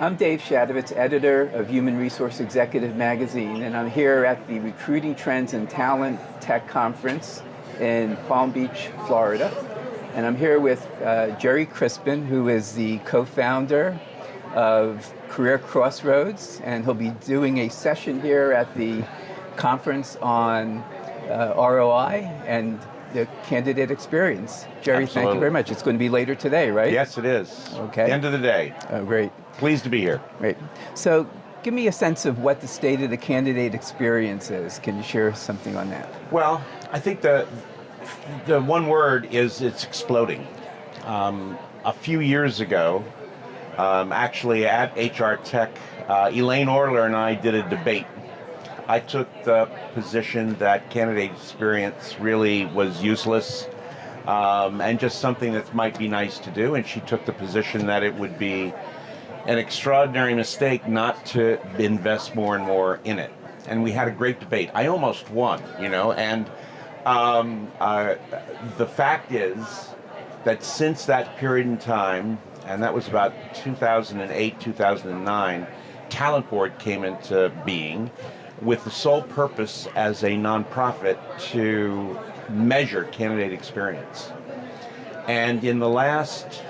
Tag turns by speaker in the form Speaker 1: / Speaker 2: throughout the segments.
Speaker 1: I'm Dave Shadovitz, editor of Human Resource Executive magazine, and I'm here at the Recruiting Trends and Talent Tech Conference in Palm Beach, Florida. And I'm here with Gerry Crispin, who is the co-founder of CareerXroads, and he'll be doing a session here at the conference on ROI and the candidate experience. Gerry,
Speaker 2: Absolutely.
Speaker 1: Thank you very much. It's going to be later today, right?
Speaker 2: Yes, it is.
Speaker 1: Okay.
Speaker 2: End of the day.
Speaker 1: Oh, great.
Speaker 2: Pleased to be here.
Speaker 1: Great. So give me a sense of what the state of the candidate experience is. Can you share something on that?
Speaker 2: Well, I think the one word is it's exploding. A few years ago, actually at HR Tech, Elaine Orler and I did a debate. I took the position that candidate experience really was useless and just something that might be nice to do, and she took the position that it would be an extraordinary mistake not to invest more and more in it. And we had a great debate. I almost won, and the fact is that since that period in time, and that was about 2008, 2009, Talent Board came into being with the sole purpose as a nonprofit to measure candidate experience. And in the last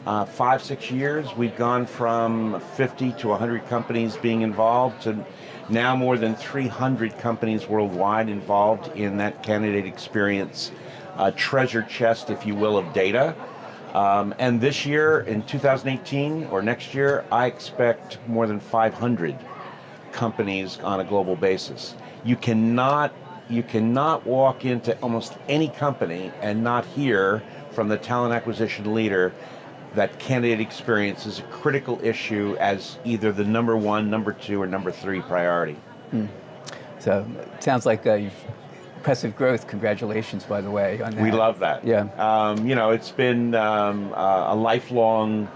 Speaker 2: 5-6 years, we've gone from 50 to 100 companies being involved to now more than 300 companies worldwide involved in that candidate experience treasure chest, if you will, of data. And this year, in 2018 or next year, I expect more than 500 companies on a global basis. You cannot walk into almost any company and not hear from the talent acquisition leader that candidate experience is a critical issue as either the number one, number two, or number three priority.
Speaker 1: So it sounds like you've impressive growth. Congratulations, by the way, on that.
Speaker 2: We love that.
Speaker 1: Yeah.
Speaker 2: It's been a lifelong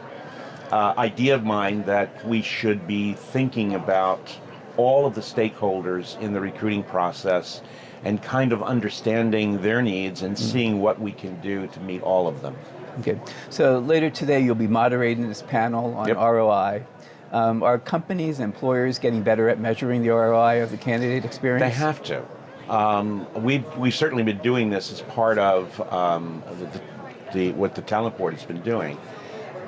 Speaker 2: idea of mine that we should be thinking about all of the stakeholders in the recruiting process and kind of understanding their needs and seeing what we can do to meet all of them.
Speaker 1: Okay. So later today you'll be moderating this panel on ROI. Are companies, employers getting better at measuring the ROI of the candidate experience?
Speaker 2: They have to. We've certainly been doing this as part of what the Talent Board has been doing.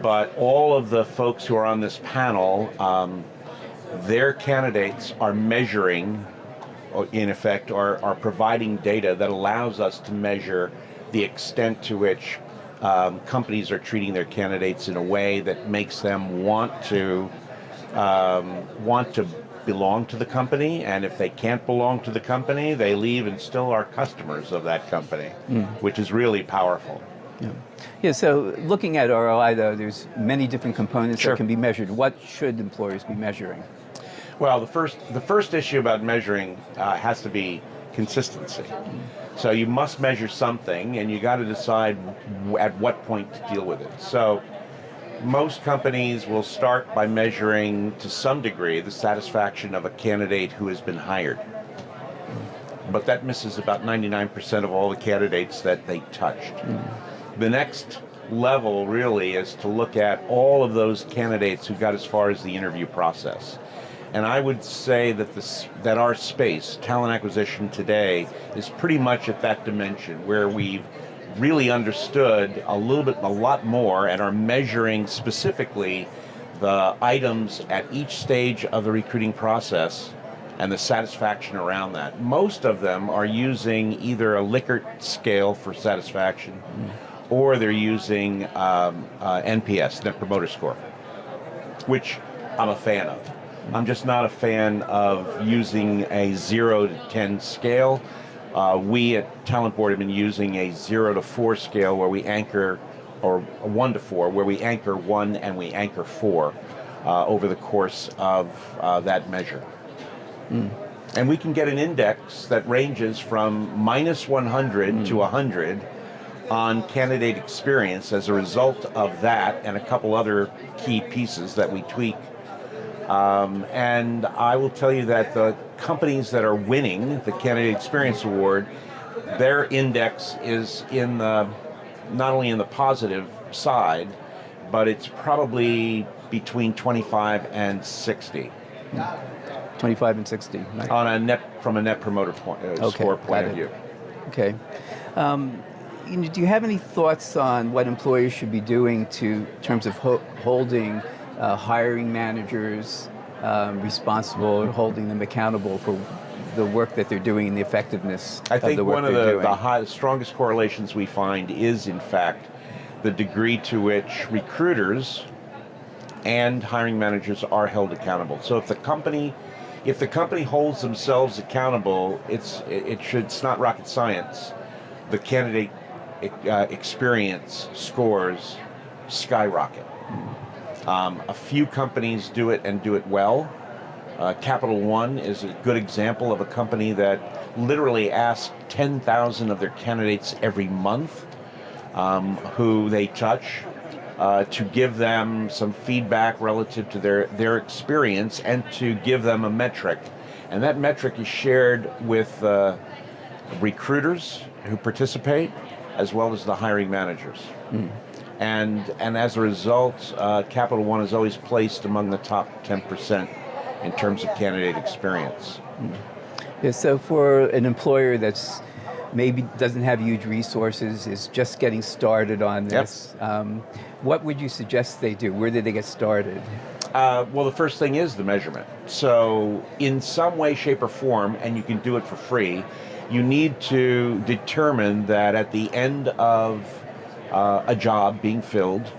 Speaker 2: But all of the folks who are on this panel, their candidates are measuring, or in effect, are providing data that allows us to measure the extent to which companies are treating their candidates in a way that makes them want to belong to the company, and if they can't belong to the company, they leave and still are customers of that company, which is really powerful.
Speaker 1: Yeah, so looking at ROI, though, there's many different components
Speaker 2: Sure.
Speaker 1: that can be measured. What should employers be measuring?
Speaker 2: Well, the first issue about measuring has to be consistency. So you must measure something, and you got to decide at what point to deal with it. So most companies will start by measuring, to some degree, the satisfaction of a candidate who has been hired. But that misses about 99% of all the candidates that they touched. The next level really is to look at all of those candidates who got as far as the interview process. And I would say that our space, talent acquisition today, is pretty much at that dimension where we've really understood a lot more and are measuring specifically the items at each stage of the recruiting process and the satisfaction around that. Most of them are using either a Likert scale for satisfaction or they're using NPS, Net Promoter Score, which I'm a fan of. I'm just not a fan of using a 0 to 10 scale. We at Talent Board have been using a 0 to 4 scale where we anchor, or a 1 to 4, where we anchor 1 and we anchor 4 over the course of that measure. And we can get an index that ranges from minus 100 to 100 on candidate experience as a result of that and a couple other key pieces that we tweak. And I will tell you that the companies that are winning the Candidate Experience Award, their index is not only in the positive side, but it's probably between 25 and 60
Speaker 1: 25 and 60. Right.
Speaker 2: on from a net promoter score point of view.
Speaker 1: Okay. Do you have any thoughts on what employers should be doing in terms of holding hiring managers responsible, or holding them accountable for the work that they're doing and the effectiveness
Speaker 2: I
Speaker 1: of the
Speaker 2: think
Speaker 1: work
Speaker 2: one of
Speaker 1: they're doing?
Speaker 2: the strongest correlations we find is, in fact, the degree to which recruiters and hiring managers are held accountable. So if the company holds themselves accountable, it's not rocket science. The candidate experience scores skyrocket. A few companies do it and do it well. Capital One is a good example of a company that literally asks 10,000 of their candidates every month who they touch to give them some feedback relative to their experience and to give them a metric. And that metric is shared with recruiters who participate as well as the hiring managers. And as a result, Capital One is always placed among the top 10% in terms of candidate experience.
Speaker 1: Yeah, so for an employer that's maybe doesn't have huge resources, is just getting started on this, what would you suggest they do? Where did they get started?
Speaker 2: Well, the first thing is the measurement. So in some way, shape, or form, and you can do it for free, you need to determine that at the end of a job being filled,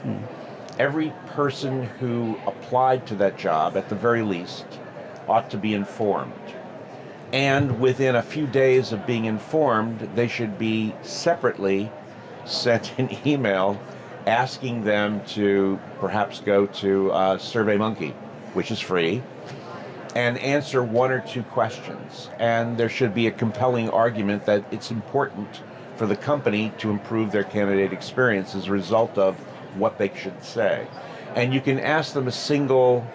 Speaker 2: every person who applied to that job, at the very least, ought to be informed. And within a few days of being informed, they should be separately sent an email asking them to perhaps go to SurveyMonkey, which is free, and answer one or two questions. And there should be a compelling argument that it's important for the company to improve their candidate experience as a result of what they should say. And you can ask them a single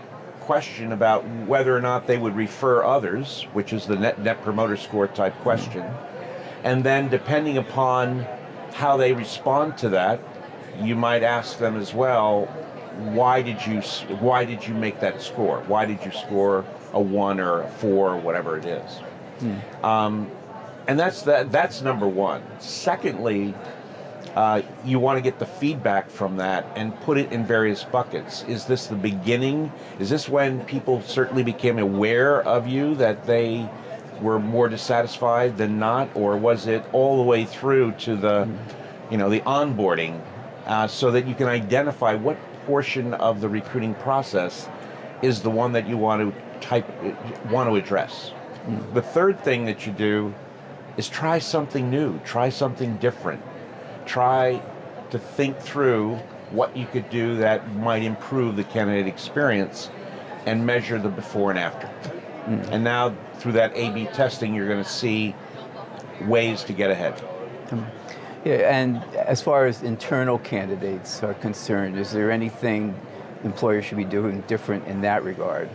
Speaker 2: question about whether or not they would refer others, which is the net promoter score type question. And then depending upon how they respond to that, you might ask them as well, why did you make that score? Why did you score a 1 or a 4 or whatever it is? And that's number one. Secondly, you want to get the feedback from that and put it in various buckets. Is this the beginning? Is this when people certainly became aware of you, that they were more dissatisfied than not? Or was it all the way through to the onboarding, so that you can identify what portion of the recruiting process is the one that you want to address? The third thing that you do is try something new, try something different. Try to think through what you could do that might improve the candidate experience and measure the before and after. And now through that A/B testing, you're going to see ways to get ahead.
Speaker 1: Yeah, and as far as internal candidates are concerned, is there anything employers should be doing different in that regard?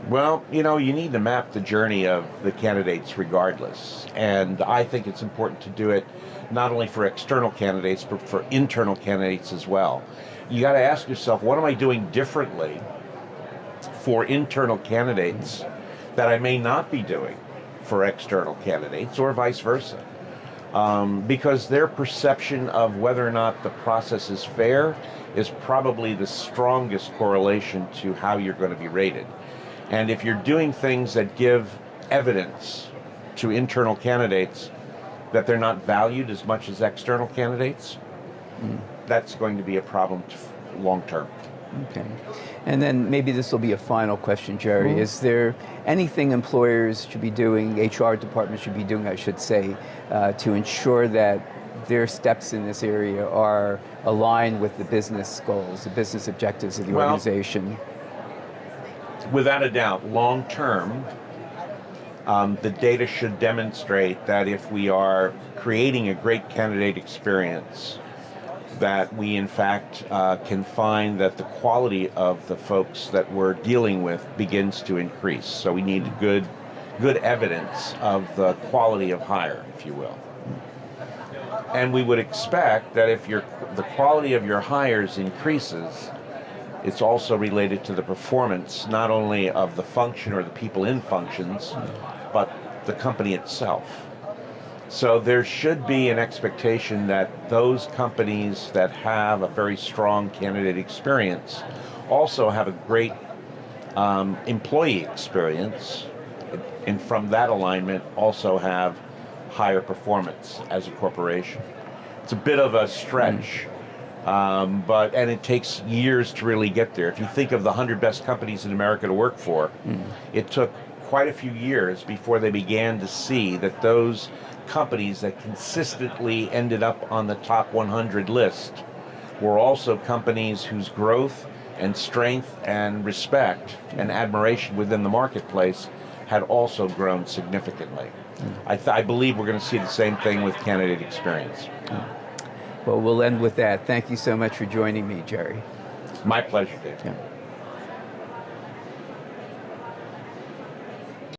Speaker 2: Well, you need to map the journey of the candidates regardless. And I think it's important to do it not only for external candidates, but for internal candidates as well. You got to ask yourself, what am I doing differently for internal candidates that I may not be doing for external candidates, or vice versa? Because their perception of whether or not the process is fair is probably the strongest correlation to how you're going to be rated. And if you're doing things that give evidence to internal candidates that they're not valued as much as external candidates, that's going to be a problem long term.
Speaker 1: Okay. And then maybe this will be a final question, Gerry. Is there anything employers should be doing, HR departments should be doing, I should say, to ensure that their steps in this area are aligned with the business goals, the business objectives of the organization?
Speaker 2: Without a doubt, long term, the data should demonstrate that if we are creating a great candidate experience, that we in fact can find that the quality of the folks that we're dealing with begins to increase. So we need good evidence of the quality of hire, if you will. And we would expect that if the quality of your hires increases, it's also related to the performance, not only of the function or the people in functions, but the company itself. So there should be an expectation that those companies that have a very strong candidate experience also have a great employee experience, and from that alignment also have higher performance as a corporation. It's a bit of a stretch, and it takes years to really get there. If you think of the 100 best companies in America to work for, it took quite a few years before they began to see that those companies that consistently ended up on the top 100 list were also companies whose growth and strength and respect and admiration within the marketplace had also grown significantly. I believe we're going to see the same thing with candidate experience.
Speaker 1: Well, we'll end with that. Thank you so much for joining me, Gerry.
Speaker 2: My pleasure, Dave.
Speaker 1: Yeah.